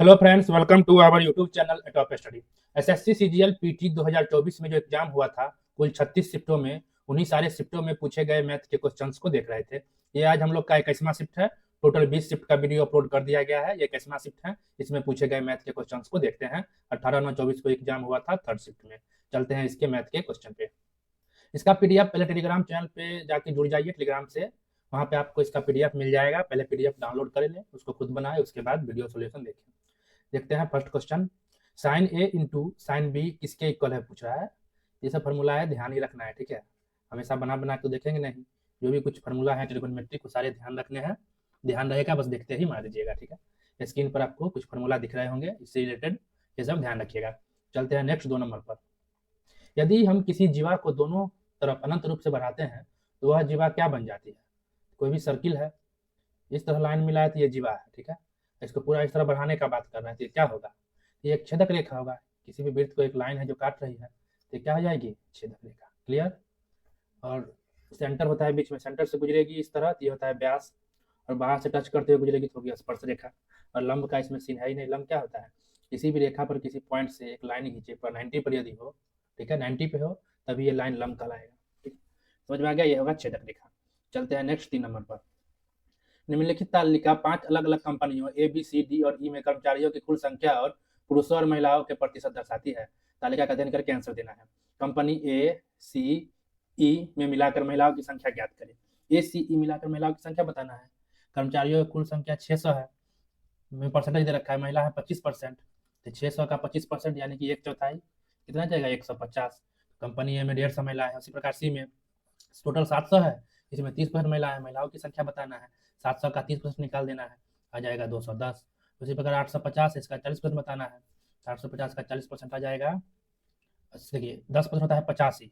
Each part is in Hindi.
Hello friends, welcome to our YouTube channel top study. SSC CGL PT 2024 में जो एग्जाम हुआ था, कुल 36 शिफ्टों में, उन्हीं सारे शिफ्टों में पूछे गए मैथ के क्वेश्चंस को देख रहे थे। ये आज हम लोग का 21वां शिफ्ट है। टोटल 20 शिफ्ट का वीडियो अपलोड कर दिया गया है। ये 21वां शिफ्ट है। इसमें पूछे गए मैथ के क्वेश्चंस को देखते हैं। 18/9/24 को एग्जाम हुआ था थर्ड शिफ्ट में। चलते हैं इसके मैथ के क्वेश्चन पे। इसका पीडीएफ पहले टेलीग्राम चैनल पे जाके जुड़ जाइए टेलीग्राम से। वहाँ पे आपको इसका पीडीएफ मिल जाएगा। पहले पीडीएफ डाउनलोड कर लें, उसको खुद बनाए, उसके बाद वीडियो सोल्यूशन देखें। देखते हैं फर्स्ट क्वेश्चन। साइन ए इंटू साइन बी किसके इक्वल है पूछ रहा है। ये सब फॉर्मूला है, ध्यान ही रखना है, ठीक है। हमेशा बना बना के देखेंगे नहीं। जो भी कुछ फॉर्मूला है ट्रिगोनोमेट्री को सारे ध्यान रखने हैं। ध्यान रहेगा, बस देखते ही मार दीजिएगा, ठीक है। स्क्रीन पर आपको कुछ फॉर्मूला दिख रहे होंगे, इससे रिलेटेड ये सब ध्यान रखिएगा। चलते हैं नेक्स्ट 2 नंबर पर। यदि हम किसी जीवा को दोनों तरफ अनंत रूप से बढ़ाते हैं तो वह जीवा क्या बन जाती है। कोई भी सर्किल है, इस तरह लाइन मिला है तो ये जीवा है, ठीक है। इसको पूरा इस तरह बढ़ाने का बात कर रहे हैं तो ये क्या होगा। ये एक छेदक रेखा होगा। किसी भी वृत्त को एक लाइन है जो काट रही है तो ये क्या हो जाएगी, छेदक रेखा। क्लियर। और सेंटर होता है बीच में, सेंटर से गुजरेगी इस तरह तो ये होता है व्यास। और बाहर से टच करते हुए गुजरेगी तो होगी स्पर्श रेखा। और लंब का इसमें सीन है ही नहीं। लंब क्या होता है, किसी भी रेखा पर किसी पॉइंट से एक लाइन खींचे पर 90 पर यदि हो, ठीक है, 90 पे हो, तभी ये लाइन लंब कहलाएगा। ठीक, समझ में आ गया। ये होगा छेदक रेखा। चलते हैं नेक्स्ट 3 नंबर पर। निम्नलिखित तालिका 5 अलग अलग कंपनियों ए बी सी डी और ई में कर्मचारियों की कुल संख्या और पुरुषों और महिलाओं के प्रतिशत दर्शाती है। तालिका का अध्ययन करके आंसर देना है। कंपनी ए सी ई में मिलाकर महिलाओं की संख्या ज्ञात करें। ए सी ई मिलाकर महिलाओं की संख्या बताना है। कर्मचारियों की कुल संख्या 600 है। परसेंटेज दे रखा है, महिला है 25%। तो 600 का 25% यानी कि 1/4 कितना जाएगा, 150। कंपनी ए में 150 महिला है। उसी प्रकार सी में टोटल 700 है, इसमें 30% महिला है। महिलाओं की संख्या बताना है। 700 का 30% निकाल देना है, आ जाएगा 210। उसी प्रकार 850 है, इसका 40% बताना है। 850 का 40% आ जाएगा, देखिए 10% होता है 85।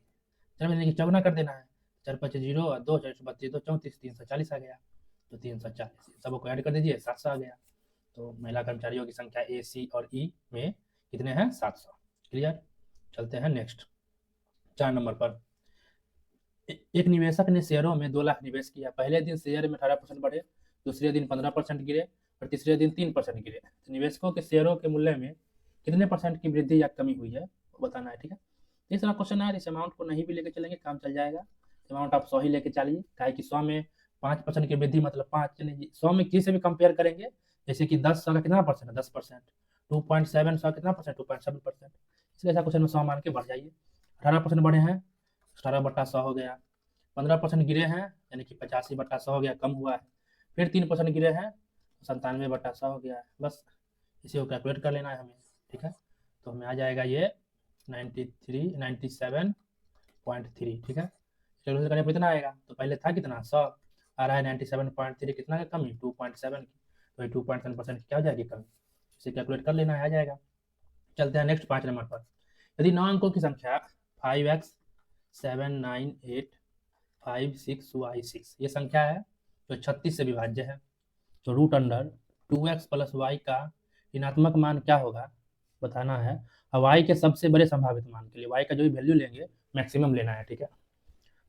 चलो देखिए चौगुना कर देना है। 4×5 = 0 और 2×4 = 32, 2 34, 340 आ गया। तो 340 सबको ऐड कर दीजिए, 700 आ गया। तो महिला कर्मचारियों की संख्या ए सी और ई में कितने हैं, 700। क्लियर। चलते हैं नेक्स्ट 4 नंबर पर। एक निवेशक ने शेयरों में 2 लाख निवेश किया। पहले दिन शेयर में 18% बढ़े, दूसरे दिन 15% गिरे और तीसरे दिन 3% गिरे। तो निवेशकों के शेयरों के मूल्य में कितने परसेंट की वृद्धि या कमी हुई है वो बताना है, ठीक है। इस तरह क्वेश्चन है। इस अमाउंट को नहीं भी लेके चलेंगे काम चल जाएगा। अमाउंट आप 100 ही लेके चलिए, काहे कि 100 में 5% की वृद्धि मतलब 5, चलिए 100 में किसी से भी कंपेयर करेंगे। जैसे कि 10 का कितना परसेंट है, 10%। 2.7 100 कितना परसेंट, 2.7%। इसलिए ऐसा क्वेश्चन में 100 मान के बढ़ जाइए। 18% बढ़े हैं, 18/100 हो गया। 15% गिरे हैं, यानी कि 85/100 हो गया, कम हुआ है। फिर 3% गिरे हैं, 97/100 हो गया है। बस इसी को कैलकुलेट कर लेना है हमें, ठीक है। तो हमें आ जाएगा ये 97.3, ठीक है। कैलकुलेट करने पर इतना आएगा। तो पहले था कितना, 100, आ रहा है 97.3, कितना का कमी, 2.7 की। तो ये 2.7% की क्या हो जाएगी, कमी। इसे कैलकुलेट कर लेना है, आ जाएगा। चलते हैं नेक्स्ट 5 नंबर पर। यदि 9 अंकों की संख्या 5x 798 5 6y6 ये संख्या है जो 36 से विभाज्य है, तो √2x+y का ऋणात्मक मान क्या होगा बताना है। और y के सबसे बड़े संभावित मान के लिए y का जो भी वैल्यू लेंगे मैक्सिमम लेना है, ठीक है।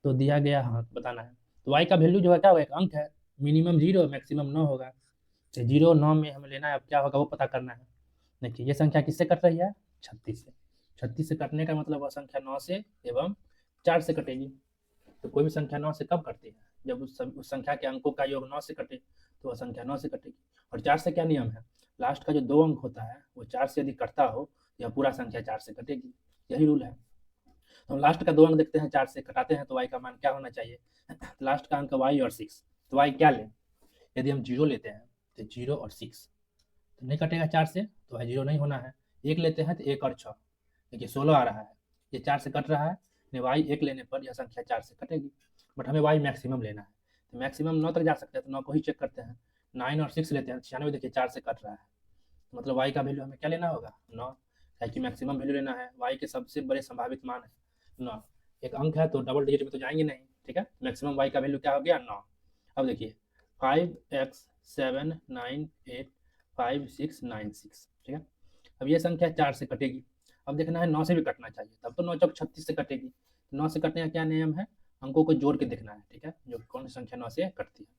तो दिया गया, हाँ बताना है। तो y का वैल्यू जो है क्या होगा, एक अंक है। मिनिमम 0, मैक्सिमम 9 होगा। तो 0 9 में हमें लेना है, अब क्या होगा वो पता करना है। देखिए ये संख्या किससे कट रही है, 36 से। 36 से कटने का मतलब वह संख्या 9 से एवं 4 से कटेगी। तो कोई भी संख्या 9 से कब कटती है, जब उस संख्या के अंकों का योग 9 से कटे, तो वह संख्या 9 से कटेगी। और 4 से क्या नियम है, लास्ट का जो 2 अंक होता है वो 4 से यदि कटता हो तो यह पूरा संख्या 4 से कटेगी। यही रूल है। तो हम लास्ट का 2 अंक देखते हैं, 4 से कटाते हैं तो y का मान क्या होना चाहिए। लास्ट का अंक y और 6, तो y क्या लें। यदि हम 0 लेते हैं तो 0 और 6 तो नहीं कटेगा 4 से, तो वह 0 नहीं होना है। 1 लेते हैं तो 1 और 6, देखिए 16 आ रहा है। ये 4 से कट रहा है, y 1 लेने पर यह संख्या 4 से कटेगी। बट हमें y मैक्सिमम लेना है, तो मैक्सिमम 9 तक जा सकते हैं, तो 9 को ही चेक करते हैं। 9 और 6 लेते हैं, 96, देखिए 4 से कट रहा है, तो मतलब y का वैल्यू हमें क्या लेना होगा, 9। कि मैक्सिमम वैल्यू लेना है, y के सबसे बड़े संभावित मान है 9। एक अंक है तो डबल डिजिट में तो जाएंगे नहीं, ठीक है। मैक्सिमम y का वैल्यू क्या हो गया, 9। अब देखिए 5x 798 5696, ठीक है। अब ये संख्या 4 से कटेगी। अब देखना है 9 से भी कटना चाहिए, तब तो 9 चौक 36 से कटेगी। 9 से कटने का क्या नियम है, अंकों को जोड़ के देखना है, ठीक है, जो कौन सी संख्या 9 से कटती है।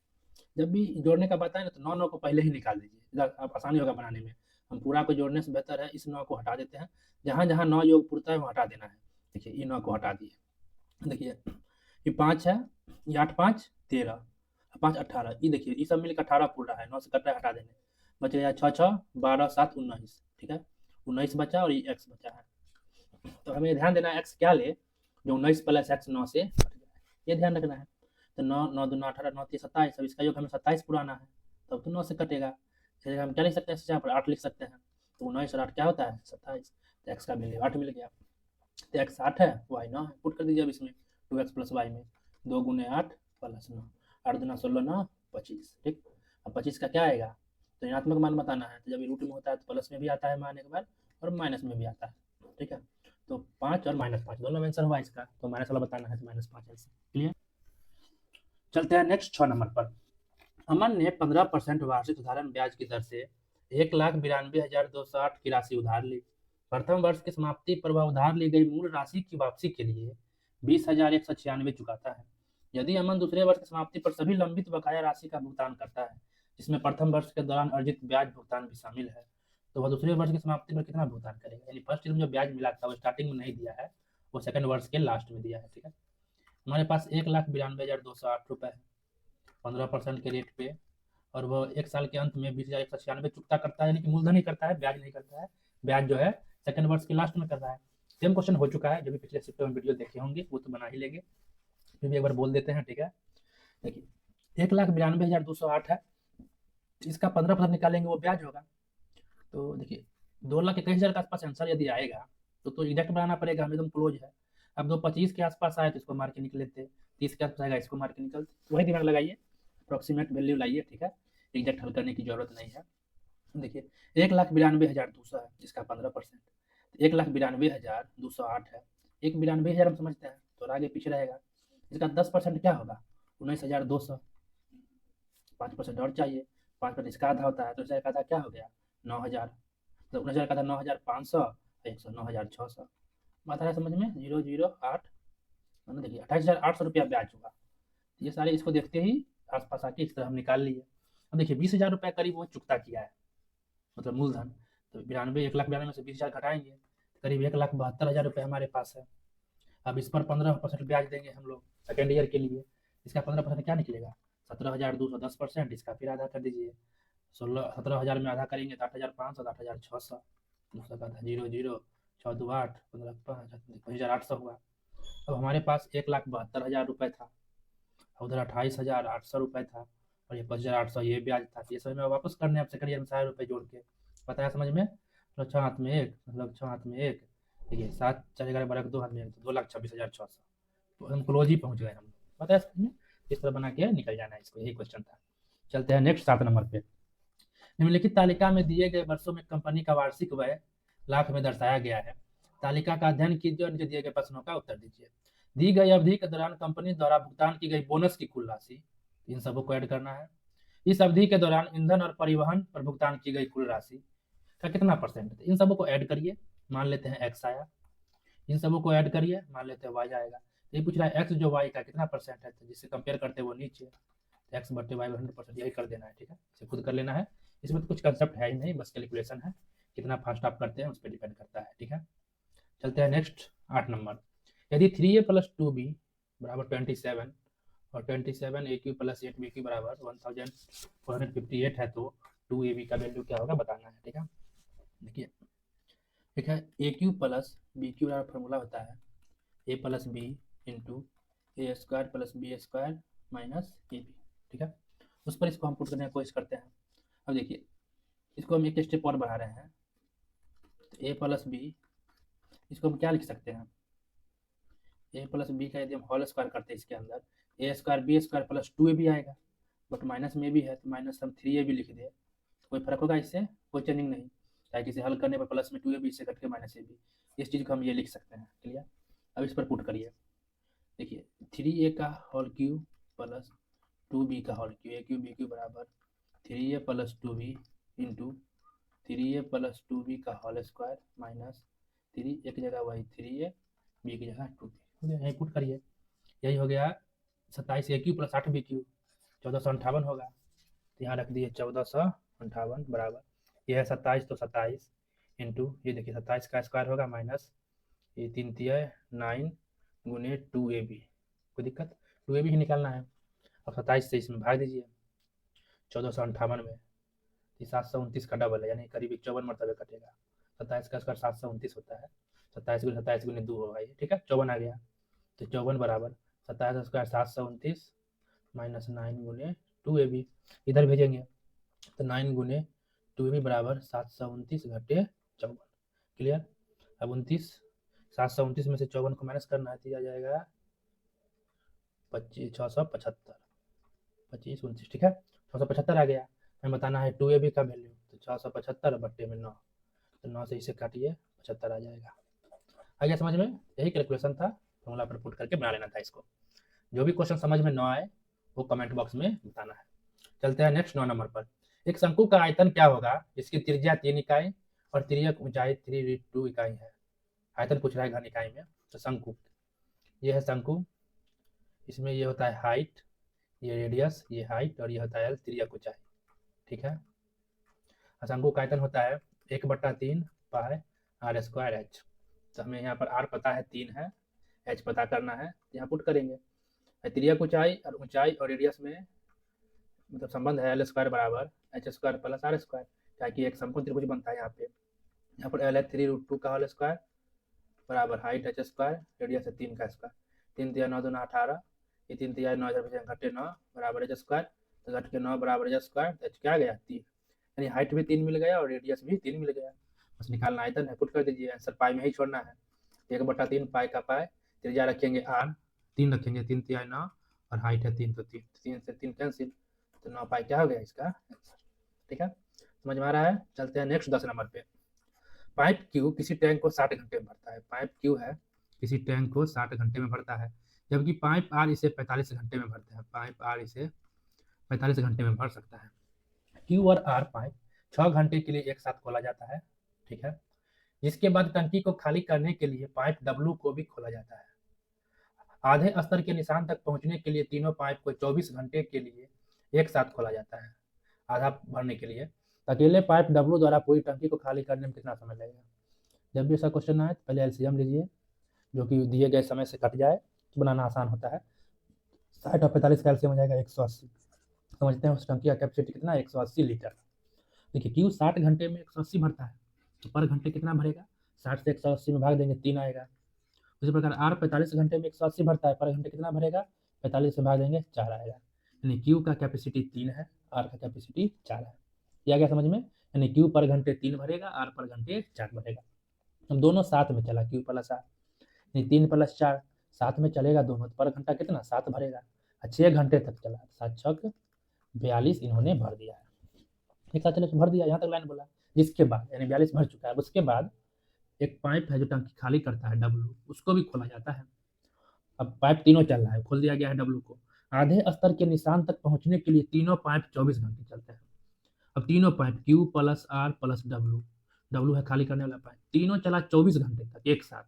जब भी जोड़ने का बात है ना, तो 9 9 को पहले ही निकाल दीजिए, आप आसानी होगा बनाने में। हम पूरा को जोड़ने से बेहतर है इस 9 को हटा देते हैं, जहाँ जहाँ 9 योग पूरता है वहाँ हटा देना है। देखिए ये 9 को हटा दिए, देखिए ये 5 है, ये 8 5 13, 5 18, ये देखिए ये सब मिलकर 18 पूर रहा है, 9 से कट रहा है हटा देंगे, बच गया 6 6 12 7 19, ठीक है 19 बचा और ये x बचा है। तो हमें ध्यान देना है एक्स क्या ले, जो 19 प्लस एक्स 9 से कट जाए, ये ध्यान रखना है। तो 9 9 2 18 9 3 27, अब इसका योग हमें 27 पुराना है, तब तो 9 से कटेगा, इस हम क्या लिख सकते हैं, यहाँ पर 8 लिख सकते हैं, तो 19 और 8 क्या होता है 27, तो एक्स का वैल्यू 8 मिल गया। तो एक्स 8 है, वाई 9 है, पुट कर दीजिए अब इसमें 2x प्लस वाई में, 2 गुने 8 प्लस 9, 8 दुना 16 9 25, ठीक। अब 25 का क्या आएगा, तो ऋणात्मक मान बताना है, तो जब रूट में होता है तो प्लस में भी आता है मान एक बार और माइनस में भी आता है, ठीक है। तो 5 और -5 दोनों में आंसर हुआ इसका, तो माइनस वाला बताना है तो -5 आंसर, क्लियर। चलते हैं नेक्स्ट 6 नंबर पर। अमन ने 15% वार्षिक उदाहरण ब्याज की दर से 1,92,208 की राशि उधार ली। प्रथम वर्ष की समाप्ति पर वह उधार ली गई मूल राशि की वापसी के लिए 20,196 चुकाता है। यदि अमन दूसरे वर्ष की समाप्ति पर सभी लंबित बकाया राशि का भुगतान करता है, जिसमें प्रथम वर्ष के दौरान अर्जित ब्याज भुगतान भी शामिल है, तो वह दूसरे वर्ष की समाप्ति पर कितना भुगतान करेगा। यानी फर्स्ट ईयर में जो ब्याज मिला था वो स्टार्टिंग में नहीं दिया है, वो सेकंड वर्ष के लास्ट में दिया है, ठीक है। हमारे पास 1,92,208 रुपये है 15% के रेट पे, और वह एक साल के अंत में 20,196 चुकता करता है, यानी कि मूलधन ही करता है, ब्याज नहीं करता है। ब्याज जो है सेकंड वर्ष के लास्ट में कर रहा है। सेम क्वेश्चन हो चुका है, जो भी पिछले शिफ्ट में वीडियो देखे होंगे वो तो बना ही लेंगे, फिर भी एक बार बोल देते हैं, ठीक है। देखिए 1,92,208 है, इसका 15% निकालेंगे वो ब्याज होगा। तो देखिए 2,21,000 के आसपास आंसर यदि आएगा तो एग्जैक्ट बनाना पड़ेगा, हम एकदम क्लोज है। अब 2,25 के आसपास आए तो इसको मार के निकल लेते, 30 के आसपास आएगा इसको मार के निकलते, वही दिमाग लगाइए, अप्रोक्सीमेट वैल्यू लाइए, ठीक है, एग्जैक्ट हल करने की जरूरत नहीं है। देखिए 1,92,200 है, जिसका 15%, 1,92,208 है, 1,92,000 हम समझते हैं तो आगे पीछे रहेगा, इसका 10% क्या होगा 19,200, 5% और चाहिए, 5% इसका आधा होता है, तो इसका आधा क्या हो गया 9,000, तो 19,000 का था 9,500, 100 9,600, बात है समझ में, 008, देखिए 28,800 रुपया ब्याज होगा। ये सारे इसको देखते ही आसपास आके इस तरह हम निकाल लिए। अब देखिए 20,000 रुपया करीब वो चुकता किया है, मतलब मूलधन, तो 1,92,000 में से 20,000 घटाएंगे तो करीब 1,72,000 रुपये हमारे पास है। अब इस पर 15% ब्याज देंगे हम लोग सेकेंड ईयर के लिए, इसका 15% क्या निकलेगा 17,200, 10%, इसका फिर आधा कर दीजिए, 17,000 में आधा करेंगे तो 8,500, 8,600, दूसरा का था 0 6 2 8 15 5,800 हुआ। अब हमारे पास 1,72,000 रुपये था, उधर 28,800 रुपये था, और ये 5,800 ये ब्याज था, ये सब में वापस करने अब सेकंड ईयर में 1,000 रुपये जोड़ के, पता है समझ में, तो 6 हाथ में 1, मतलब 6 हाथ में 1, देखिए 7 4 11 12 2 हाथ में 1, तो 2,26,600, तो हम क्लोज ही पहुंच गए हम, पता है समझ में, इस तरह बना के निकल जाना है इसको, यही क्वेश्चन था। चलते हैं नेक्स्ट 7 नंबर पे। निम्नलिखित तालिका में दिए गए वर्षों में कंपनी का वार्षिक व्यय लाख में दर्शाया गया है। तालिका का अध्ययन कीजिए और नीचे दिए गए प्रश्नों का उत्तर दीजिए। दी गई अवधि के दौरान कंपनी द्वारा भुगतान की गई बोनस की कुल राशि, इन सबको को ऐड करना है। इस अवधि के दौरान ईंधन और परिवहन पर भुगतान की गई कुल राशि का कितना परसेंट है, इन सबको को ऐड करिए, मान लेते हैं एक्स आया, इन सबको को ऐड करिए, मान लेते हैं वाई आएगा। ये पूछ रहा है एक्स जो वाई का कितना परसेंट है, तो जिससे कंपेयर करते हैं वो नीचे, एक्स बटे वाई 100%, यही कर देना है, ठीक है, इसे खुद कर लेना है, इसमें तो कुछ कंसेप्ट है ही नहीं, बस कैलकुलेशन है, कितना फास्ट आप करते हैं उस पर डिपेंड करता है, ठीक है। चलते हैं नेक्स्ट 8 नंबर। यदि 3a + 2b बराबर 27 और 27 a³ + 8b³ बराबर 1458 है, तो 2ab का वैल्यू क्या होगा बताना है, ठीक है। देखिए ठीक है, a³ + b³ बराबर फॉर्मूला होता है a + b into a² + b² minus ab, ठीक है, उस पर इसको हम पुट करने की कोशिश करते हैं। अब देखिए इसको हम एक स्टेप और बढ़ा रहे हैं, तो a + b, इसको हम क्या लिख सकते हैं, a + b का यदि हम होल स्क्वायर करते हैं इसके अंदर a² b² + 2ab आएगा, बट माइनस में भी है तो माइनस हम 3ab लिख दे, कोई फर्क होगा इससे, कोई चेंजिंग नहीं, चाहे किसी हल करने पर प्लस में 2ab से घट के -ab, इस चीज़ को हम ये लिख सकते हैं, क्लियर। अब इस पर पुट करिए, देखिए 3a का होल क्यूब प्लस 2b का होल क्यूब, a³ b³ बराबर 3a + 2b into 3a + 2b का होल स्क्वायर माइनस 3, एक जगह वही 3a, b की जगह 2b, यहीं पुट करिए, यही हो गया 27 a³ + 8b³ 1458 होगा, तो यहाँ रख दिए 1458 बराबर ये है 27, तो 27 इंटू ये देखिए 27 का स्क्वायर होगा माइनस ये 3 तिया 9 गुने 2ab। कोई दिक्कत? 2ab ही निकालना है। अब 27 से इसमें भाग दीजिए 1458 में, 729 का डबल है यानी करीब 54 मरतबे कटेगा। 27 का स्क्वायर 729 होता है, 27 गुने 2 होगा ये, ठीक है 54 आ गया। तो 54 बराबर 27 का स्क्वायर 729 माइनस 9 गुने 2ab, इधर भेजेंगे तो 9 गुने 2ab बराबर 729 घटे 54। क्लियर? अब 729 में से 54 को माइनस करना है तो आ जाएगा 675, 25 29, ठीक है 675 आ गया। हमें बताना है 2ab का वैल्यू, तो 675 बट्टे में 9, तो 9 से इसे काटिए 75 आ जाएगा। आ गया समझ में? यही कैलकुलेशन था, फॉर्मूला पर पुट करके बना लेना था इसको। जो भी क्वेश्चन समझ में ना आए वो कमेंट बॉक्स में बताना है। चलते हैं नेक्स्ट 9 नंबर पर। एक शंकु का आयतन क्या होगा जिसकी त्रिज्या 3 इकाई और तिर्यक ऊंचाई 3√2 इकाई है। आयतन पूछ रहा है घन इकाई में। तो शंकु, ये है शंकु, इसमें ये होता है हाइट, ये रेडियस, ये हाइट और ये होता है तिर्यक ऊंचाई, ठीक है। शंकु का आयतन होता है 1/3 पाई r स्क्वायर h। तो हमें यहाँ पर r पता है 3 है, h पता करना है, यहाँ पुट करेंगे। तिर्यक ऊंचाई और रेडियस में मतलब संबंध है l स्क्वायर बराबर h square plus r square, ताकि एक समकोण त्रिभुज बनता है यहाँ पे। यहाँ पर l है 3√2 का होल स्क्वायर बराबर हाइट h स्क्वायर, रेडियस है 3 का स्क्वायर, 3 तिया 9 दूना 18, ये 3 तिया 9 घटे 9 बराबर h स्क्वायर, तो घट के 9 बराबर h स्क्वायर, तो h क्या गया 3, यानी हाइट भी 3 मिल गया और रेडियस भी 3 मिल गया। बस निकालना आयतन है, पुट कर दीजिए, आंसर पाई में ही छोड़ना है। 1/3 पाई का पाई, त्रिज्या रखेंगे r, 3 रखेंगे, 3 तिया 9 और हाइट है 3, तो 3 से 3 कैंसिल, तो 9 पाई क्या हो गया इसका आंसर, ठीक है। समझ में आ रहा है? चलते हैं नेक्स्ट 10 नंबर पे। पाइप क्यू किसी टैंक को 60 घंटे में भरता है। पाइप क्यू है किसी टैंक को 60 घंटे में भरता है, जबकि पाइप आर इसे 45 घंटे में भरता है। पाइप आर इसे 45 घंटे में भर सकता है। क्यू और आर पाइप 6 घंटे के लिए एक साथ खोला जाता है, ठीक है। इसके बाद टंकी को खाली करने के लिए पाइप डब्लू को भी खोला जाता है। आधे स्तर के निशान तक पहुंचने के लिए तीनों पाइप को 24 घंटे के लिए एक साथ खोला जाता है। आधा भरने के लिए अकेले पाइप डब्लू द्वारा पूरी टंकी को खाली करने में कितना समय लगेगा। जब भी ऐसा क्वेश्चन आए तो पहले एलसीएम लीजिए, जो कि दिए गए समय से कट जाए तो बनाना आसान होता है। 60 और 45 का एलसीएम हो जाएगा 180। समझते हैं उस टंकी का कैपेसिटी कितना, 180 लीटर। देखिए क्यू 60 घंटे में 180 भरता है, तो पर घंटे कितना भरेगा, 60 से 180 में भाग देंगे 3 आएगा। उसी प्रकार आर 45 घंटे में 180 भरता है, पर घंटे कितना भरेगा, 45 से भाग देंगे 4 आएगा। यानी क्यू का कैपेसिटी 3 है, आर का कैपेसिटी 4 है। यह गया समझ में? यानी क्यू पर घंटे 3 भरेगा, आर पर घंटे 4 भरेगा। हम दोनों साथ में चला, क्यू प्लस आर, यानी 3 + 4 साथ में चलेगा दोनों, तो पर घंटा कितना 7 भरेगा। 6 घंटे तक चला, 7 छक 42 इन्होंने भर दिया है। एक साथ चले तो भर दिया, यहाँ तक लाइन बोला। जिसके बाद यानी 42 भर चुका है, उसके बाद एक पाइप है जो टंकी खाली करता है डब्लू, उसको भी खोला जाता है। अब पाइप तीनों चल रहा है, खोल दिया गया है डब्लू को। आधे स्तर के निशान तक पहुंचने के लिए तीनों पाइप 24 घंटे चलते हैं। अब तीनों pipe Q plus R plus W, W है खाली करने वाला पाइप, तीनों चला 24 घंटे तक एक साथ।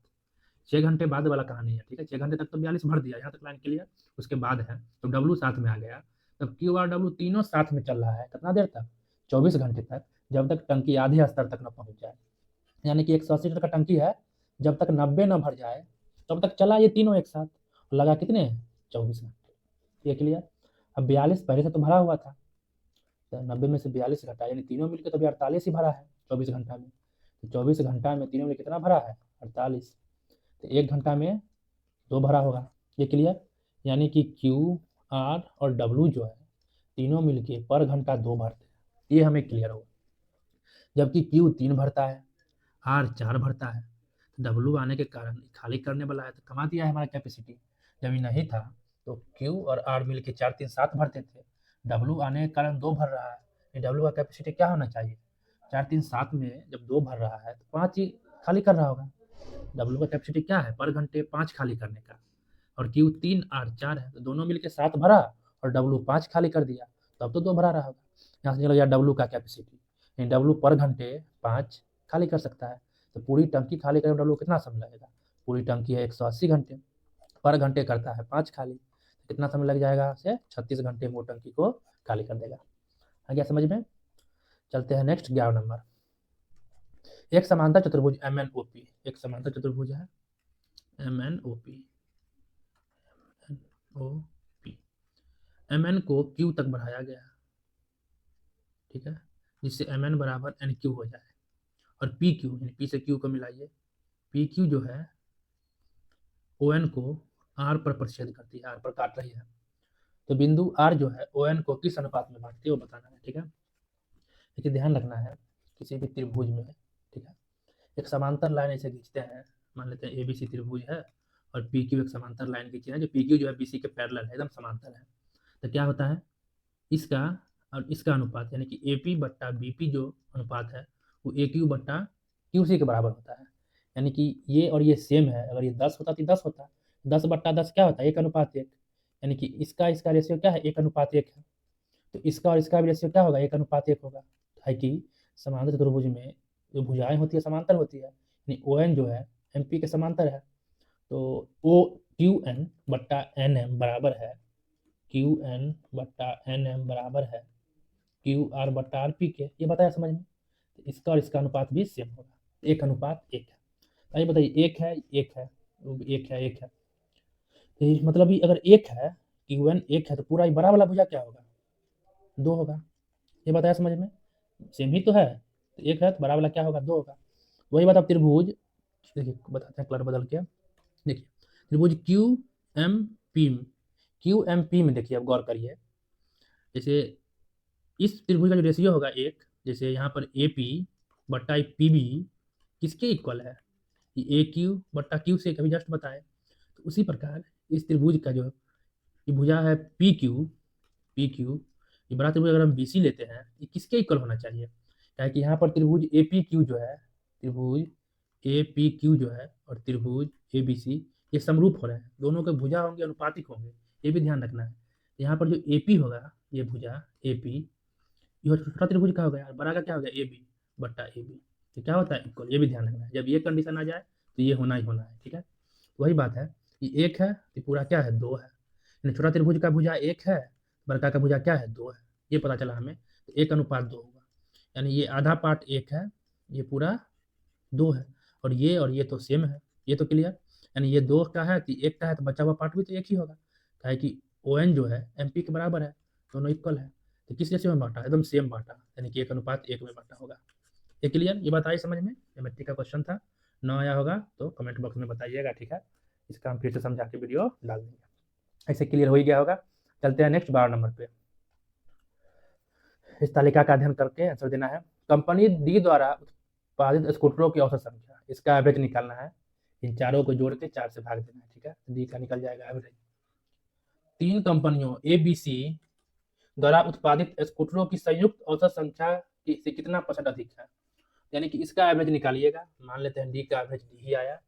6 घंटे बाद वाला कहानी है, ठीक है। 6 घंटे तक तो 42 भर दिया, यहाँ तक लाइन क्लियर। उसके बाद है तो डब्लू साथ में आ गया, तब क्यू और डब्लू तीनों साथ में चल रहा है कितना देर तक, 24 घंटे तक, जब तक टंकी आधे स्तर तक न पहुंच जाए। यानी कि 180 लीटर का टंकी है, जब तक 90 न भर जाए तब तक चला ये तीनों एक साथ, लगा कितने 24 घंटे। ये क्लियर। अब 42 पहले से तो भरा हुआ था, तो 90 में से 42 घटा, यानी तीनों मिलकर तो 48 ही भरा है 24 घंटा में। तो 24 घंटा में तीनों में कितना भरा है 48, तो 1 घंटा में 2 भरा होगा। ये क्लियर। यानी कि क्यू आर और डब्लू जो है तीनों मिलके पर घंटा 2 भरते हैं, ये हमें क्लियर होगा। जबकि क्यू 3 भरता है, आर 4 भरता है, तो डब्लू आने के कारण खाली करने वाला है, तो कमा दिया है हमारा कैपेसिटी। जब ये नहीं था तो क्यू और आर मिल के 4 3 7 भरते थे, डब्लू आने के कारण 2 भर रहा है। डब्लू का कैपेसिटी क्या होना चाहिए, 4 3 7 में जब 2 भर रहा है तो 5 ही खाली कर रहा होगा। डब्लू का कैपेसिटी क्या है पर घंटे 5 खाली करने का, और क्यू 3 आर 4 है, तो दोनों मिलके 7 भरा और डब्लू 5 खाली कर दिया, तो अब तो 2 भरा रहा होगा। यहाँ से चला गया डब्लू का कैपेसिटी, डब्लू पर घंटे 5 खाली कर सकता है, तो पूरी टंकी खाली करने में डब्लू कितना समय लगेगा, पूरी टंकी है 180 घंटे, पर घंटे करता है 5 खाली, तो कितना समय लग जाएगा से 36 घंटे में वो टंकी को खाली कर देगा। आ गया समझ में? चलते हैं नेक्स्ट 11 नंबर। एक समांतर चतुर्भुज MNOP, एक समांतर चतुर्भुज है MNOP, MN को Q तक बढ़ाया गया, ठीक है, जिससे MN बराबर NQ हो जाए, और PQ यानी P से Q को मिलाइए, PQ जो है ON को R पर प्रतिच्छेद करती है, R पर काट रही है, तो बिंदु R जो है ON को किस अनुपात में बांटती है वो बताना है, ठीक है। देखिए ध्यान रखना है किसी भी त्रिभुज में, ठीक है, एक समांतर लाइन ऐसे खींचते हैं, मान लेते हैं ABC त्रिभुज है और PQ एक समांतर लाइन खींची है, जो PQ जो है BC के पैरेलल है, एकदम समांतर है, तो क्या होता है इसका और इसका अनुपात यानी कि AP बट्टा BP जो अनुपात है वो AQ बट्टा QC के बराबर होता है, यानी कि ये और ये सेम है, अगर ये 10 होता तो 10 होता, 10 बट्टा 10 क्या होता है 1:1, यानी कि इसका रेशियो क्या है 1:1 है, तो इसका और इसका भी रेशियो क्या होगा 1:1 होगा, है कि समांतर चतुर्भुज में जो भुजाएं होती है समांतर होती है, यानी ON जो है MP के समांतर है, तो QN बट्टा NM बराबर है QN बट्टा NM बराबर है QR बट्टा RP के, ये बताया समझ में, तो इसका और इसका अनुपात भी सेम होगा, 1:1 है। आइए बताइए 1 है 1 है 1 है 1 है, तो मतलब ये अगर 1 है QN 1 है तो पूरा बड़ा वाला भुजा क्या होगा 2 होगा, ये बताया समझ में, सेम ही तो है, तो 1 है तो बड़ा वाला क्या होगा 2 होगा। वही बात अब त्रिभुज, देखिए बताते हैं कलर बदल के, देखिए त्रिभुज QMP में देखिए अब गौर करिए, जैसे इस त्रिभुज का जो रेशियो होगा 1, जैसे यहाँ पर AP बट्टा PB किसके इक्वल है, ये AQ बट्टा Q से कभी जस्ट बताए, तो उसी प्रकार इस त्रिभुज का जो ये भुजा है PQ, ये बड़ा त्रिभुज अगर हम BC लेते हैं ये किसके इक्वल होना चाहिए, क्या है कि यहाँ पर त्रिभुज APQ जो है, त्रिभुज APQ जो है और त्रिभुज ABC ये समरूप हो रहे हैं, दोनों के भुजा होंगे अनुपातिक होंगे, ये भी ध्यान रखना है। यहाँ पर जो AP होगा ये भुजा AP, ये छोटा त्रिभुज का होगा यार, बड़ा का क्या होगा AB बट्टा AB, तो क्या होता है इक्वल, ये भी ध्यान रखना है, जब ये कंडीशन आ जाए तो ये होना ही होना है, ठीक है। वही बात है कि 1 है तो पूरा क्या है 2 है, यानी छोटा त्रिभुज का भुजा 1 है, बड़का का भुजा क्या है 2 है, ये पता चला हमें, तो 1:2 होगा, यानी ये आधा पार्ट 1 है ये पूरा 2 है, और ये तो सेम है, ये तो क्लियर, यानी ये 2 का है तो 1 का है तो बचा हुआ पार्ट भी तो 1 ही होगा, क्या है कि ON जो है MP के बराबर है, दोनों इक्वल है, तो किस रेशियो में बांटा एकदम सेम बांटा, यानी कि 1:1 में बांटा होगा, ये क्लियर, ये बात आई समझ में, ज्योमेट्री का क्वेश्चन था, न आया होगा तो कमेंट बॉक्स में बताइएगा, ठीक है, इसका हम फिर से समझा के वीडियो डाल देंगे, ऐसे क्लियर हो ही गया होगा। चलते हैं नेक्स्ट 12 नंबर पे, इस तालिका का अध्ययन करके आंसर देना है, कंपनी डी द्वारा उत्पादित स्कूटरों की औसत संख्या, इसका एवरेज निकालना है, इन चारों को जोड़ के 4 से भाग देना है, ठीक है, डी का निकल जाएगा एवरेज। 3 कंपनियों ABC द्वारा उत्पादित स्कूटरों की संयुक्त औसत संख्या से कितना % अधिक है, यानी कि इसका एवरेज निकालिएगा, मान लेते हैं डी का एवरेज डी ही आया,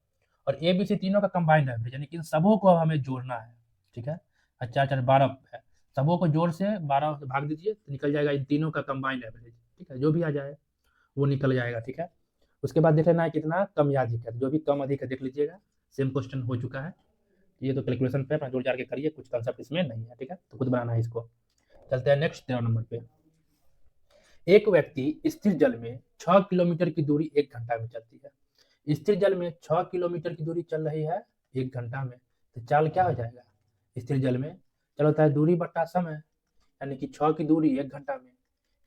और ABC तीनों का कंबाइंड एवरेज, यानी कि इन सबों को अब हमें जोड़ना है, ठीक है, 4 12 है, सबों को जोड़ से 12 से भाग दीजिए तो निकल जाएगा इन तीनों का कंबाइंड एवरेज, ठीक है, जो भी आ जाए वो निकल जाएगा, ठीक है। उसके बाद देख लेना है कितना कम या अधिक है, जो भी कम अधिक है देख लीजिएगा, सेम क्वेश्चन हो चुका है, ये तो कैलकुलेशन पे अपना जोड़ जाड़ के करिए, कुछ कंसेप्ट इसमें नहीं है, ठीक है, तो खुद बनाना है इसको। चलते हैं नेक्स्ट 13 नंबर पे, एक व्यक्ति स्थिर जल में 6 किलोमीटर की दूरी 1 घंटा में चलती है, स्थिर जल में 6 किलोमीटर की दूरी चल रही है 1 घंटा में, तो चाल क्या हो जाएगा, स्थिर जल में चल होता है दूरी बट्टा समय, यानी कि 6 की दूरी 1 घंटा में,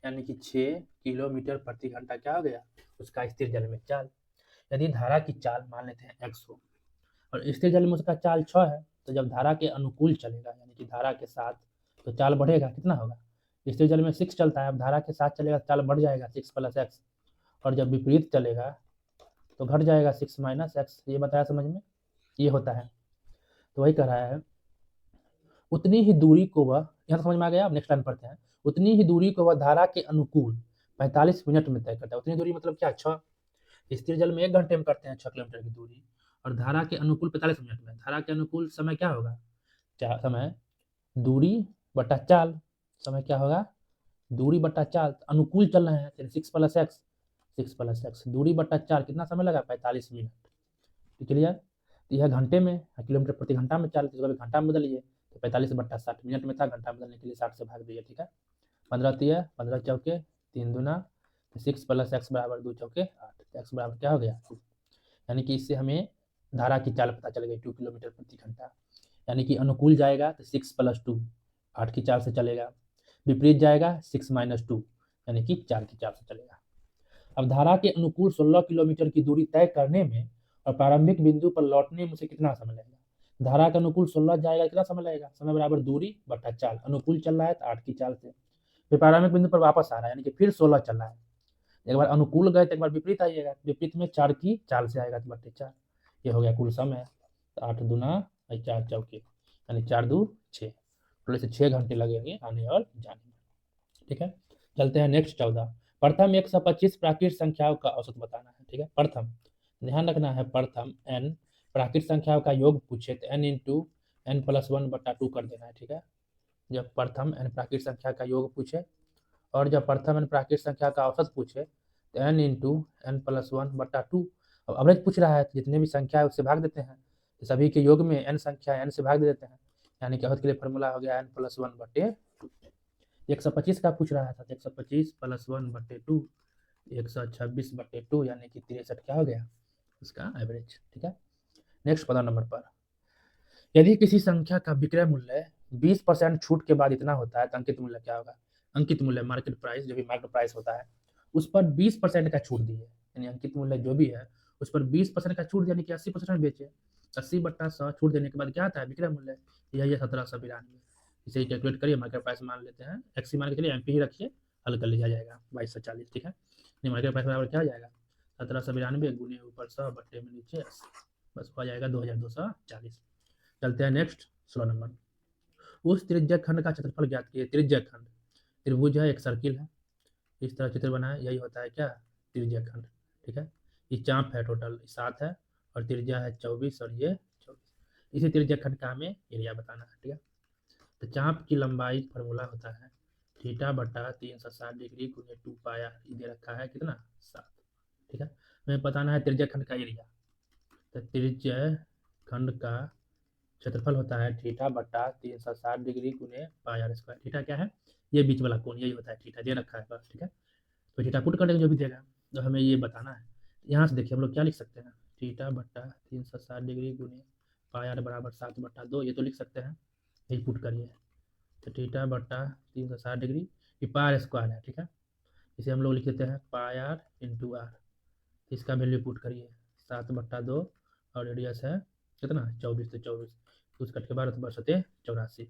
यानी कि 6 किलोमीटर प्रति घंटा क्या हो गया उसका स्थिर जल में चाल। यदि धारा की चाल मान लेते हैं x हो और स्थिर जल में उसका चाल 6 है, तो जब धारा के अनुकूल चलेगा यानी कि धारा के साथ तो चाल बढ़ेगा, कितना होगा, स्थिर जल में 6 चलता है, अब धारा के साथ चलेगा चाल बढ़ जाएगा 6 + x, और जब विपरीत चलेगा तो घट जाएगा 6 - x, ये बताया समझ में, ये होता है, तो वही कह रहा है उतनी ही दूरी को वह, यहाँ समझ में आ गया, अब नेक्स्ट लाइन पढ़ते हैं, उतनी ही दूरी को वह धारा के अनुकूल 45 मिनट में तय करता है, उतनी दूरी मतलब क्या 6, स्थिर जल में 1 घंटे में करते हैं 6 किलोमीटर की दूरी, और धारा के अनुकूल 45 मिनट में, धारा के अनुकूल समय क्या होगा, समय दूरी बटा चाल, समय क्या होगा दूरी बटा चाल, अनुकूल चल रहे हैं 6 + x, दूरी बटा चाल कितना समय लगा 45 मिनट, क्लियर, यह घंटे में, किलोमीटर प्रति घंटा में चाल, इसको घंटा में बदलिए, तो 45 बट्टा 60 मिनट में था, घंटा बदलने के लिए 60 से भाग दिए, ठीक है, 15 × 3 = 15 × 4 = 3 × 2 = तो 6 + x बराबर 2 चौके 8, x बराबर क्या हो गया 2। यानी कि इससे हमें धारा की चाल पता चल गई 2 किलोमीटर प्रति घंटा। यानी कि अनुकूल जाएगा तो 6 + 2 8 की चाल से चलेगा, विपरीत जाएगा 6 - 2 यानी कि 4 की चाल से चलेगा। अब धारा के अनुकूल 16 किलोमीटर की दूरी तय करने में और प्रारंभिक बिंदु पर लौटने में उसे कितना समय लगेगा। धारा के अनुकूल 16 जाएगा, कितना समय लगेगा, समय बराबर दूरी बटा चाल। अनुकूल चल रहा है तो 8 की चाल से, फिर प्रारंभिक बिंदु पर वापस आ रहा है यानी कि फिर 16 चल रहा है। एक बार अनुकूल गए तो एक बार विपरीत आइएगा, विपरीत में 4 की चाल से आएगा तो बटे 4। ये हो गया कुल समय। तो 8 दूना 4 चौके यानी 4 2 6, थोड़े से 6 घंटे लगेंगे आने और जाने में। ठीक है, चलते हैं नेक्स्ट 14। प्रथम 125 प्राकृत संख्याओं का औसत बताना है। ठीक है, प्रथम ध्यान रखना है, प्रथम n प्राकृत संख्याओं का योग पूछे तो n × n+1/2 कर देना है। ठीक है, जब प्रथम n प्राकृत संख्या का योग पूछे और जब प्रथम n प्राकृत संख्या का औसत पूछे तो n × n+1/2। अब अवरेज पूछ रहा है तो जितने भी संख्या है उससे भाग देते हैं, तो सभी के योग में n संख्या n से भाग दे देते हैं, यानी कि औसत के लिए फॉर्मूला हो गया n+1/2। 125 का पूछ रहा था, 125 + 1/2 126/2 यानी कि 63 क्या हो गया उसका एवरेज। ठीक है, नेक्स्ट 15 नंबर पर, यदि किसी संख्या का विक्रय मूल्य 20% छूट के बाद इतना होता है तो अंकित मूल्य क्या होगा। अंकित मूल्य मार्केट प्राइस, जो भी मार्केट प्राइस होता है उस पर 20% का छूट दी है, यानी अंकित मूल्य जो भी है उस पर 20% का छूट यानी कि 80% में बेचे। 80/100 छूट देने के बाद क्या आता है विक्रय मूल्य, यही है 1792। इसे कैलकुलेट करिए, मार्केट प्राइस मान लेते हैं एक्सी मान के चलिए, एमपी ही रखिए, हल कर लिया जाएगा 2240। ठीक है, मार्केट प्राइस बराबर क्या हो जाएगा 1792 गुने ऊपर 100 बट्टे में नीचे 80, बस हो जाएगा 2240। चलते हैं नेक्स्ट 16 नंबर। उस त्रिज्यक खंड का क्षेत्रफल ज्ञात कीजिए। त्रिज्यक खंड त्रिभुज है, एक सर्किल है, इस तरह चित्र बना है, यही होता है क्या त्रिज्यक खंड। ठीक है, ये चाप है, टोटल 7 है और त्रिज्या है 24 और ये 24। इसी त्रिज्यक खंड का हमें एरिया बताना है। ठीक है, तो चाप की लंबाई फॉर्मूला होता है θ/360 गुने 2πr, ये दे रखा है कितना 7। ठीक है, हमें बताना है त्रिज्यक खंड का एरिया। तो त्रिज्यक खंड का क्षेत्रफल होता है θ/360 गुने πr²। थीटा क्या है, ये बीच वाला कोण, यही होता है थीटा, दे रखा है बस। ठीक है, तो थीटा पुट करने जो भी देगा तो हमें ये बताना है। यहाँ से देखिए हम लोग क्या लिख सकते हैं, θ/360 गुने πr बराबर 7/2, ये तो लिख सकते हैं, यही पुट करिए। तो θ/360 ये πr² है। ठीक है, इसे हम लोग लिख देते हैं πr × r, इसका वैल्यू पुट करिए 7/2 और रेडियस है कितना 24, तो 24 कुछ कट के 12 तो 84,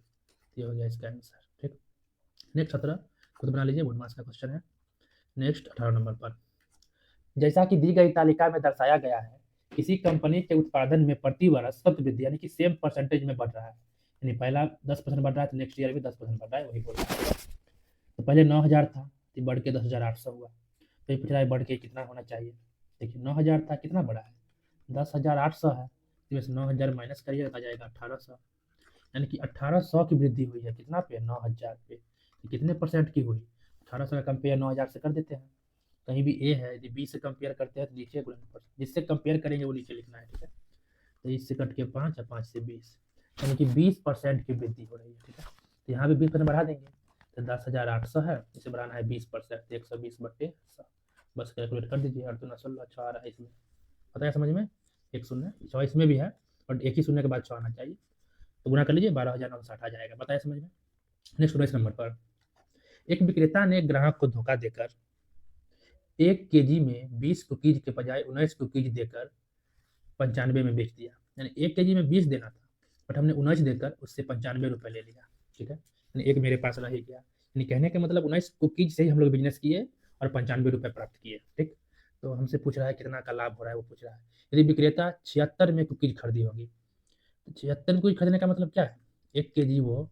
ये हो गया इसका आंसर। ठीक, नेक्स्ट 17 खुद बना लीजिए, बोर्ड मार्क्स का क्वेश्चन है। नेक्स्ट 18 नंबर पर, जैसा कि दी गई तालिका में दर्शाया गया है, किसी कंपनी के उत्पादन में प्रति वर्ष सतत वृद्धि यानी कि सेम परसेंटेज में बढ़ रहा है, यानी पहला 10% बढ़ रहा है तो नेक्स्ट ईयर भी 10% बढ़ रहा है, वही बोल रहा है। तो पहले 9000 था तो बढ़ के 10,800 हुआ, तो ये पूछ रहा है बढ़ के कितना होना चाहिए। देखिए 9000 था, कितना बढ़ा है 10,800 है, तो बस 9000 माइनस करिएगा तो आ जाएगा 1800, यानी कि 1800 की वृद्धि हुई है कितना पे 9000 पे। तो कितने परसेंट की हुई, 1800 का कंपेयर 9000 से कर देते हैं, कहीं भी ए है, यदि बी से कंपेयर करते हैं तो नीचे जिससे कंपेयर करेंगे वो नीचे लिखना है। ठीक है, तो इससे कट के 5 और 5 से 20, यानी कि 20% की वृद्धि हो रही है। ठीक है, तो यहाँ भी 20% बढ़ा देंगे, तो 10,800 है, इसे बढ़ाना है 20%, 120/100, बस कैलकुलेट कर दीजिए। 8 16 6 आ रहा है इसमें, पता है समझ में, एक शून्य 6 इसमें भी है और एक ही शून्य के बाद 6 आना चाहिए, तो गुना कर लीजिए 12,960 आ जाएगा, बताया समझ में। नेक्स्ट 19 नंबर पर, एक विक्रेता ने ग्राहक को धोखा देकर 1 केजी में 20 कुकीज के बजाय 19 कुकीज देकर 95 में बेच दिया, यानी 1 केजी में 20 देना था बट हमने 19 देकर उससे 95 रुपये ले लिया। ठीक है, यानी एक मेरे पास रह गया, यानी कहने का मतलब 19 कुकीज से ही हम लोग बिजनेस किए और 95 रुपये प्राप्त किए। ठीक, तो हमसे पूछ रहा है कितना का लाभ हो रहा है, वो पूछ रहा है। यदि विक्रेता 76 में कुकीज खरीदी होगी, तो 76 कुकीज खरीदने का मतलब क्या है, 1 केजी वो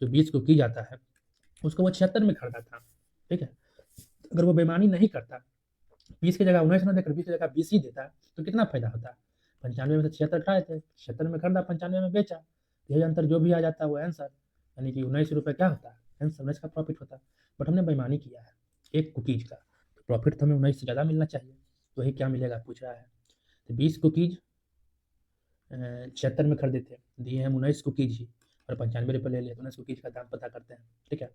जो 20 कुकीज आता है उसको वो 76 में खरीदा था। ठीक है, अगर वो बेईमानी नहीं करता, 20 की जगह 19 ना देकर 20 की जगह 20 ही देता तो कितना फायदा होता, 95 में से 76 खाए थे, 76 में खरीदा 95 में बेचा, यही अंतर जो भी आ जाता है वो आंसर, यानी कि 19 रुपये क्या होता है आंसर, 19 का प्रॉफिट होता है। बट हमने बेईमानी किया है एक कुकीज का, तो प्रॉफिट तो हमें 19 से ज़्यादा मिलना चाहिए, तो वही क्या मिलेगा पूछ रहा है। तो 20 कुकीज 76 में खरीदे थे, दिए हम 19 कुकीज ही और 95 रुपये ले लिए, तो 19 कुकीज का दाम पता करते हैं। ठीक है,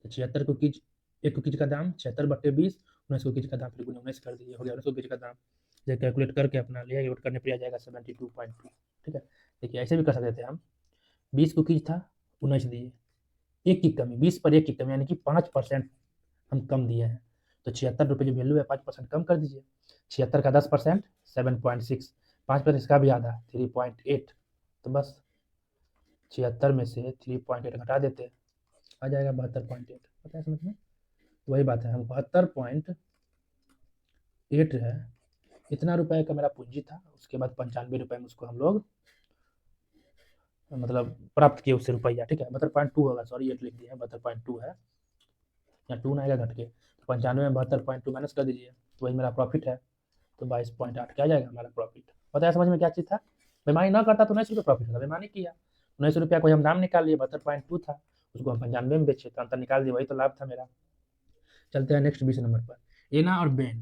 तो 76 कुकीज एक कुकीज का दाम 76/20, 19 कुकीज का दाम फिर गुना 19 कर दीजिए, हो गया 19 कुकीज का दाम। ये कैलकुलेट करके अपना लिया, नोट करने पर आ जाएगा 72.2। ठीक है, देखिए ऐसे भी कर सकते थे हम। 20 कुकीज था, 19 दिए, एक की कमी, 20 पर एक की कमी, यानी कि 5% हम कम दिए हैं। तो 76 रुपये जो वैल्यू है 5% कम कर दीजिए। 76 का 10% 7.6, 5% इसका भी आधा 3.8। तो बस 76 में से 3.8 घटा देते हैं, आ जाएगा 72.8। पता है समझ में? वही बात है, हम 72.8 है, इतना रुपए का मेरा पूंजी था। उसके बाद 95 रुपये में उसको हम लोग मतलब प्राप्त किए उससे रुपया। ठीक है, 72.2 होगा, सॉरी 8 लिख दिया, 72.2 है, या 2 ना आएगा घट के, तो 95 में 72.2 माइनस कर दीजिए, तो वही मेरा प्रॉफिट है। तो 22.8 क्या जाएगा हमारा प्रॉफिट। पता है समझ में क्या चीज़ था? बेईमानी ना करता तो 19 रुपये प्रॉफिट होता, बेईमानी किया, 19 रुपया को हम दाम निकाल लिए, 72.2 था, उसको हम 95 में बेचे, तो अंतर निकाल दिए, वही तो लाभ था मेरा। चलते हैं नेक्स्ट 20 नंबर पर। एना और बेन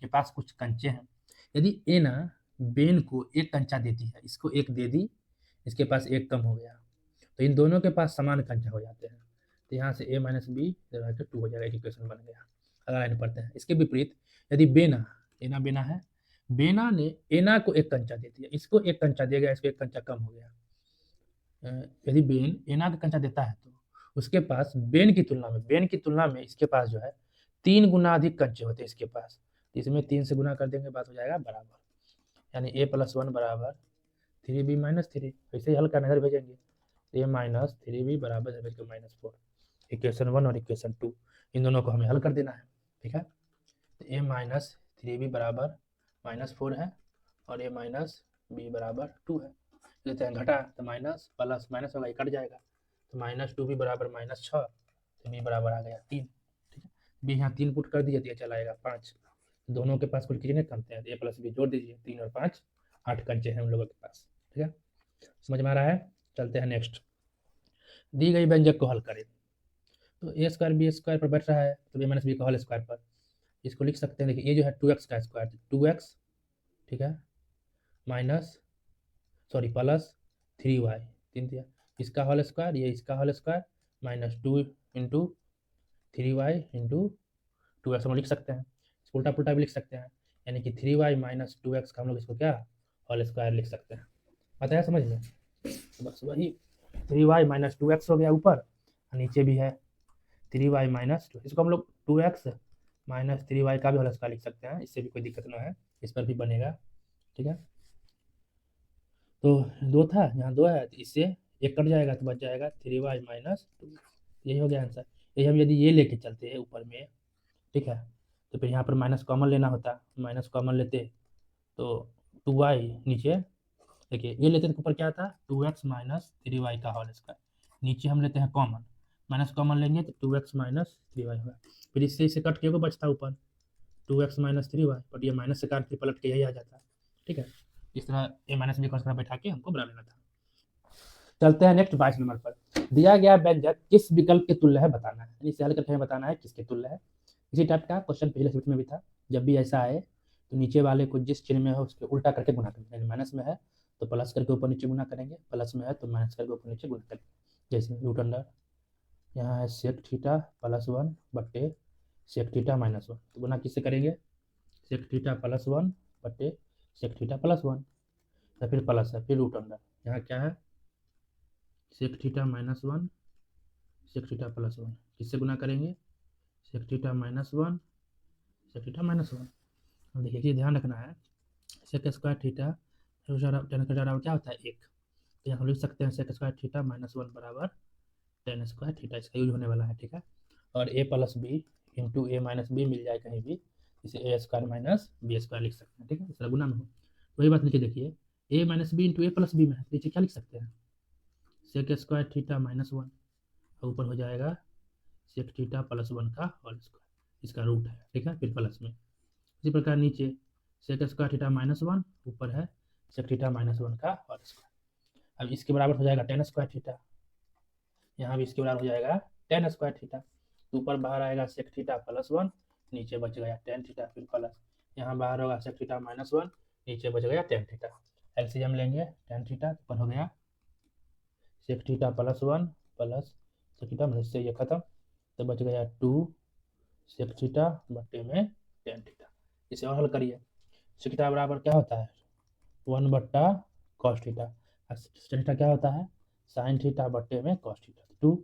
के पास कुछ कंचे हैं। यदि एना बेन को एक कंचा देती है, इसको एक दे दी, इसके पास एक कम हो गया, तो इन दोनों के पास समान कंचा हो जाते हैं। तो यहाँ से a माइनस बी 2 हो जाएगा, एक इक्वेशन बन गया। अगला लाइन पढ़ते हैं। इसके विपरीत यदि बेना, एना बेना है, बेना ने एना को एक कंचा दे दिया, इसको एक कंचा दे गया, इसको एक कंचा कम हो गया। यदि बेन एना का कंचा देता है तो उसके पास बेन की तुलना में इसके पास जो है 3 गुना अधिक कंचे होते हैं इसके पास। तो इसमें 3 से गुना कर देंगे, बात हो जाएगा बराबर, यानी a+1 बराबर 3b माइनस 3। ऐसे ही हल का नजर भेजेंगे, a माइनस 3b बराबर -4। इक्वेशन 1 और इक्वेशन 2 इन दोनों को हमें हल कर देना है। ठीक है, तो a माइनस 3b बराबर -4 है और a माइनस बी बराबर 2 है। लेते हैं घटा, तो माइनस प्लस माइनस होगा, ये कट जाएगा, तो -2b बराबर -6, तो b बराबर आ गया 3। ठीक है, b यहाँ 3 पुट कर दिए, तो ये चला आएगा 5। दोनों के पास कुल कितने कंचे हैं, a प्लस बी जोड़ दीजिए, 3 और 5 8 कंचे हैं उन लोगों के पास। ठीक है, समझ में आ रहा है? चलते हैं नेक्स्ट। दी गई व्यंजक को हल करें। तो ए स्क्वायर बी स्क्वायर पर बैठ रहा है, तो a माइनस बी का होल स्क्वायर पर इसको लिख सकते हैं। देखिए ये जो है 2x का स्क्वायर, 2x, ठीक है, माइनस सॉरी प्लस 3y, 3 दिया, इसका होल स्क्वायर, ये इसका whole square, -2 into 3y into 2x हम लिख सकते हैं। इसको उल्टा पुल्टा भी लिख सकते हैं, यानी कि 3y माइनस 2x का हम लोग इसको क्या होल स्क्वायर लिख सकते हैं। आता है समझ में? तो बस वही 3y माइनस 2x हो गया ऊपर, नीचे भी है 3y माइनस 2, इसको हम लोग 2x माइनस 3y का भी होल स्क्वायर लिख सकते हैं, इससे भी कोई दिक्कत ना है, इस पर भी बनेगा। ठीक है, तो 2 था, यहाँ 2 है, तो इससे एक कट जाएगा, तो बच जाएगा 3y माइनस 2। यही हो गया आंसर। यही हम यदि ये लेके चलते हैं ऊपर में, ठीक है, तो फिर यहाँ पर माइनस कॉमन लेना होता, माइनस कॉमन लेते तो 2y नीचे, देखिए ये लेते तो ऊपर क्या था 2x माइनस 3y का होल स्क्वायर, नीचे हम लेते हैं कॉमन, माइनस कॉमन लेंगे तो 2x माइनस 3y होगा, फिर इससे इसे कट के को बचता ऊपर 2x माइनस 3y, बट ये माइनस से काट फिर पलट के यही आ जाता है। ठीक है, इस तरह a माइनस बी का बैठा के हमको बना लेना था। चलते हैं नेक्स्ट 22 नंबर पर। दिया गया व्यंजक किस विकल्प के तुल्य है बताना है, यानी इसे हल करके हमें बताना है किसके तुल्य है। इसी टाइप का क्वेश्चन पिछले शिफ्ट में भी था, जब भी ऐसा आए तो नीचे वाले को जिस चिन्ह में है उसके उल्टा करके गुना करेंगे, यानी माइनस में है तो प्लस करके ऊपर नीचे गुना करेंगे, प्लस में है तो माइनस करके ऊपर नीचे गुना करेंगे। जैसे रूट अंडर यहाँ है सेक थीटा +1 बट्टे सेक थीटा -1, तो गुना किससे करेंगे, सेक थीटा +1 बट्टे सेक थीटा +1, या फिर प्लस है, फिर रूट अंडर यहाँ क्या है सेक थीटा -1 सेक थीटा +1, किससे गुना करेंगे, सेक थीटा -1 सेक थीटा -1। अब देखिए कि ध्यान रखना है, सेक स्क्वायर थीटा टेन का बराबर क्या होता है 1, तो यहाँ लिख सकते हैं सेक स्क्वायर थीटा -1 बराबर टेन स्क्वायर थीटा, इसका यूज होने वाला है। ठीक है, और a plus B into A minus B मिल जाए कहीं भी, इसे A square minus B square लिख सकते हैं। ठीक है, इस तरह गुना में हो, वही बात नीचे देखिए a minus B into A plus B में है, नीचे क्या लिख सकते हैं सेक स्क्वायर थीटा -1, ऊपर हो जाएगा सेक थीटा +1 का होल स्क्वायर, इसका रूट है। ठीक है, फिर प्लस में इसी प्रकार नीचे सेक स्क्वायर थीटा -1, ऊपर है सेक थीटा -1 का होल स्क्वायर। अब इसके बराबर हो जाएगा टेन स्क्वायर थीटा, यहाँ भी इसके बराबर हो जाएगा टेन स्क्वायर थीटा, ऊपर बाहर आएगा सेक थीटा +1, नीचे बच गया टेन थीटा, फिर प्लस यहाँ बाहर होगा सेक थीटा -1, नीचे बच गया टेन थीटा। एलसीएम लेंगे टेन थीटा, ऊपर हो गया sec theta +1 plus sec theta, इससे ये खत्म, तो बच गया 2 सेक थीटा बट्टे में टेन थीटा। इसे और हल करिए। सेक थीटा बराबर क्या होता है 1 बट्टा कॉस थीटा। सेक थीटा क्या होता है साइन थीटा बट्टे में कॉस थीटा। 2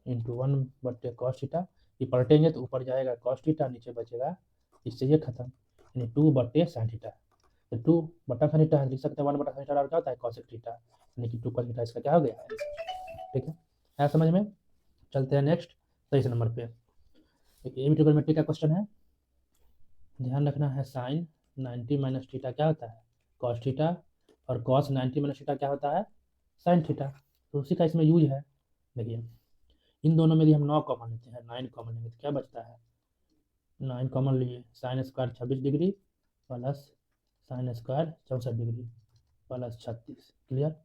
इंटू 1 बट्टे कॉस थीटा। ये पलटेंगे तो ऊपर जाएगा कॉस थीटा, नीचे बचेगा, इससे ये खत्म, यानी 2 बट्टे साइन थीटा। तो 2 बट्टा साइन थीटा लिख सकते हैं 1 बट्टा साइन थीटा क्या होता है कॉसेक थीटा, यानी कि 2 कॉस थीटा इसका क्या हो गया ठीक है समझ में। चलते हैं नेक्स्ट 23 नंबर पे। देखिए ये भी ट्रिग्नोमेट्री का क्वेश्चन है। ध्यान रखना है साइन 90 माइनस थीटा क्या होता है कॉस थीटा, और कॉस 90 माइनस थीटा क्या होता है साइन थीटा। तो उसी का इसमें यूज है। देखिए इन दोनों में यदि हम 9 कॉमन लेते हैं 9 कॉमन लेंगे तो क्या बचता है 9 कॉमन लिए sine square 26 degree plus sine square 64 degree plus 36। Clear.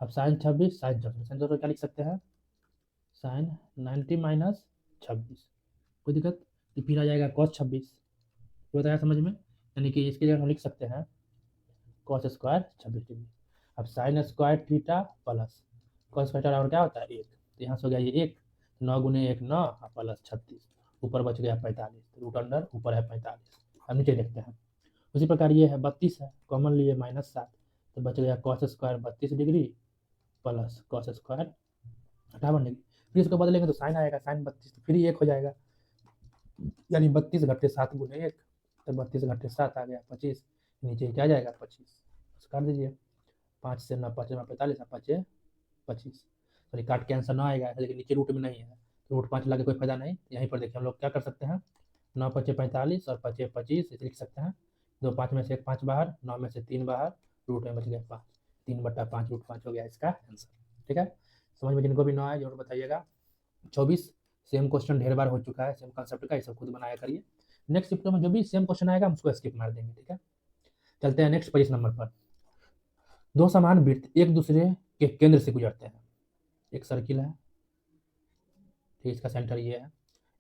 अब साइन 26 साइन 64 साइन 64 क्या लिख सकते हैं साइन 90 माइनस 26, कोई दिक्कत। तो फिर आ जाएगा कॉस 26, ये बताया समझ में, यानी कि इसके जगह हम लिख सकते हैं कॉस स्क्वायर 26 डिग्री। अब sine square theta plus cos square theta और क्या होता है 1, तो यहाँ से हो गया ये 1, 9 गुने 1 9 प्लस 36, ऊपर बच गया 45, रूट अंडर ऊपर है 45। अब नीचे देखते हैं उसी प्रकार ये है 32 है कॉमन लिए -7, तो बच गया cos square 32 degree plus cos square 58 degree. फिर इसको बदलेंगे तो साइन आएगा साइन 32, तो फिर 1 हो जाएगा, यानी 32 घटे 7 गुने 1, तो 32 घटे 7 आ गया 25, नीचे क्या जाएगा 25, काट दीजिए 5 से 9 5 में 45 5 25, सॉरी काट के आंसर 9 आएगा, लेकिन नीचे रूट में नहीं है तो रूट 5 लगा कोई फायदा नहीं। यहीं पर देखिए हम लोग क्या कर सकते हैं 9 5 45 और 5 25 इसे लिख सकते हैं, 2 5 में से 1 5 बाहर, 9 में से 3 बाहर, रूट में बच गया 5, 3 बट्टा 5 रूट 5 हो गया इसका आंसर। ठीक है समझ में जिनको भी ना आए जरूर बताइएगा। 24 सेम क्वेश्चन ढेर बार हो चुका है सेम कंसेप्ट का, ये सब खुद बनाया करिए। नेक्स्ट शिफ्ट में जो भी सेम क्वेश्चन आएगा हम उसको स्किप मार देंगे। ठीक है चलते हैं नेक्स्ट 25 नंबर पर। दो समान वृत्त एक दूसरे के केंद्र से गुजरते हैं, एक सर्किल है ठीक इसका सेंटर ये है,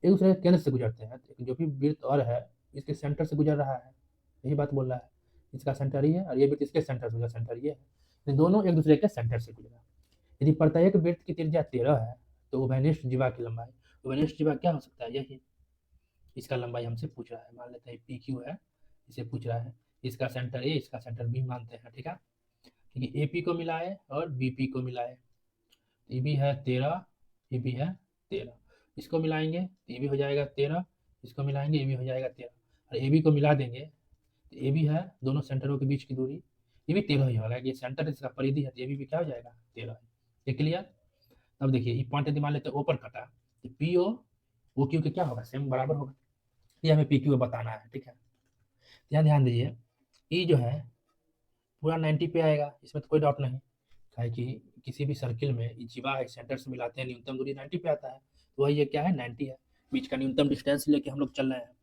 एक दूसरे के केंद्र से गुजरते हैं, जो भी वृत्त और है इसके सेंटर से गुजर रहा है, यही बात बोल रहा है, इसका सेंटर ये है और ये वृत्त इसके सेंटर से, सेंटर ये है, दोनों एक दूसरे के सेंटर से गुजरा। यदि प्रत्येक वृत्त की त्रिज्या 13 है तो उभयनिष्ठ जीवा की लंबाई, उभयनिष्ठ जीवा क्या हो सकता है यही, इसका लंबाई हमसे पूछ रहा है, मान लेते हैं पी क्यू है, इसे पूछ रहा है, इसका सेंटर ए इसका सेंटर बी मानते हैं। ठीक है क्योंकि ए पी को मिलाए और बी पी को मिलाए, ए बी है 13 ए बी है 13, इसको मिलाएंगे तो ए बी हो जाएगा 13, इसको मिलाएंगे ए बी हो जाएगा 13, और ए बी को मिला देंगे तो ए बी है दोनों सेंटरों के बीच की दूरी, ये भी 13 ही होगा, ये सेंटर इसका परिधि है तो ए बी भी क्या हो जाएगा 13 है। ये क्लियर। अब देखिए ये पॉइंट यदि मान लेते हैं ऊपर कटा तो पी ओ क्यू के क्या होगा सेम बराबर होगा, ये हमें पी क्यू बताना है। ठीक है यहाँ ध्यान दीजिए ई जो है पूरा 90 पे आएगा, इसमें तो कोई डाउट नहीं, है कि किसी भी सर्किल में जीवा सेंटर से मिलाते हैं न्यूनतम दूरी 90 पे आता है, तो वही ये क्या है 90 है, बीच का न्यूनतम डिस्टेंस लेके हम लोग चल रहे हैं।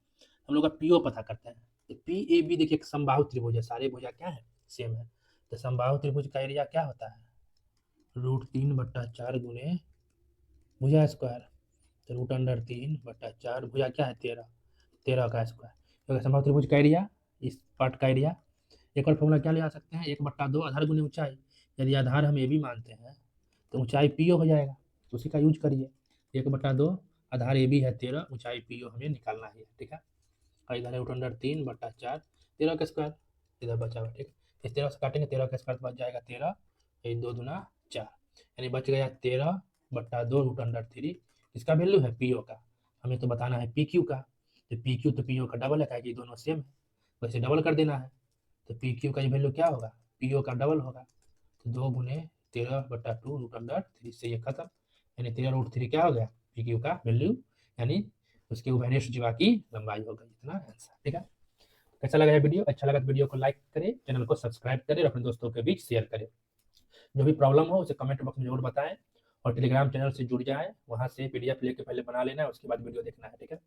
हम लोग का पीओ पता करते हैं, तो पी ए बी देखिए एक समबाहु त्रिभुज है, सारे भुजा क्या है सेम है, तो समबाहु त्रिभुज का एरिया क्या होता है √3/4 गुने भुजा स्क्वायर, तो √3/4 भुजा क्या है 13, 13 का स्क्वायर, तो समबाहु त्रिभुज का एरिया इस पार्ट का एरिया। एक और फॉर्मूला क्या लगा सकते हैं 1/2 आधार गुने ऊंचाई, यदि आधार हम ए बी मानते हैं तो ऊंचाई पी ओ हो जाएगा, तो उसी का यूज करिए 1/2 आधार ए बी है 13, ऊंचाई पी ओ हमें निकालना है। ठीक है और इधर है √3/4 13 का स्क्वायर, इधर बचा हुआ ठीक, इस 13 से काटेंगे 13 का स्क्वायर बच जाएगा 13, 2 दूना 4, यानी बच गया 13/2 √3, इसका वैल्यू है पी ओ का, हमें तो बताना है पी क्यू का, तो पी क्यू तो पी ओ का डबल है कि दोनों सेम है, वैसे डबल कर देना है, तो पी क्यू का वैल्यू क्या होगा पी ओ का डबल होगा, तो 2 गुने 13/2 √3 से ये खत्म, यानी 13√3 क्या हो गया पी क्यू का वैल्यू, यानी उसके उभयनिष्ठ जीवा की लंबाई होगा इतना आंसर। ठीक है कैसा लगा है वीडियो, अच्छा लगा तो वीडियो को लाइक करें, चैनल को सब्सक्राइब करें और अपने दोस्तों के बीच शेयर करें। जो भी प्रॉब्लम हो उसे कमेंट बॉक्स में जरूर बताएं और टेलीग्राम चैनल से जुड़ जाएं, वहां से पीडीएफ लेके पहले बना लेना है उसके बाद वीडियो देखना है। ठीक है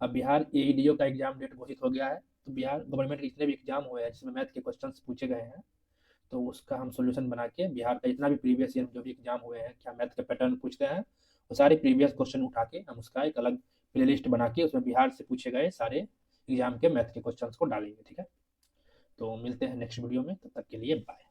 अब बिहार एईडीओ का एग्जाम डेट घोषित हो गया है, तो बिहार गवर्नमेंट के जितने भी एग्जाम हुए हैं जिसमें मैथ के क्वेश्चन पूछे गए हैं तो उसका हम सोल्यूशन बना के बिहार का जितना भी प्रीवियस ईयर जो भी एग्जाम हुए हैं क्या मैथ के पैटर्न पूछते हैं वो सारे प्रीवियस क्वेश्चन उठा के हम उसका एक अलग प्लेलिस्ट बना के उसमें बिहार से पूछे गए सारे एग्जाम के मैथ के क्वेश्चन को डालेंगे। ठीक है तो मिलते हैं नेक्स्ट वीडियो में, तब तक के लिए बाय।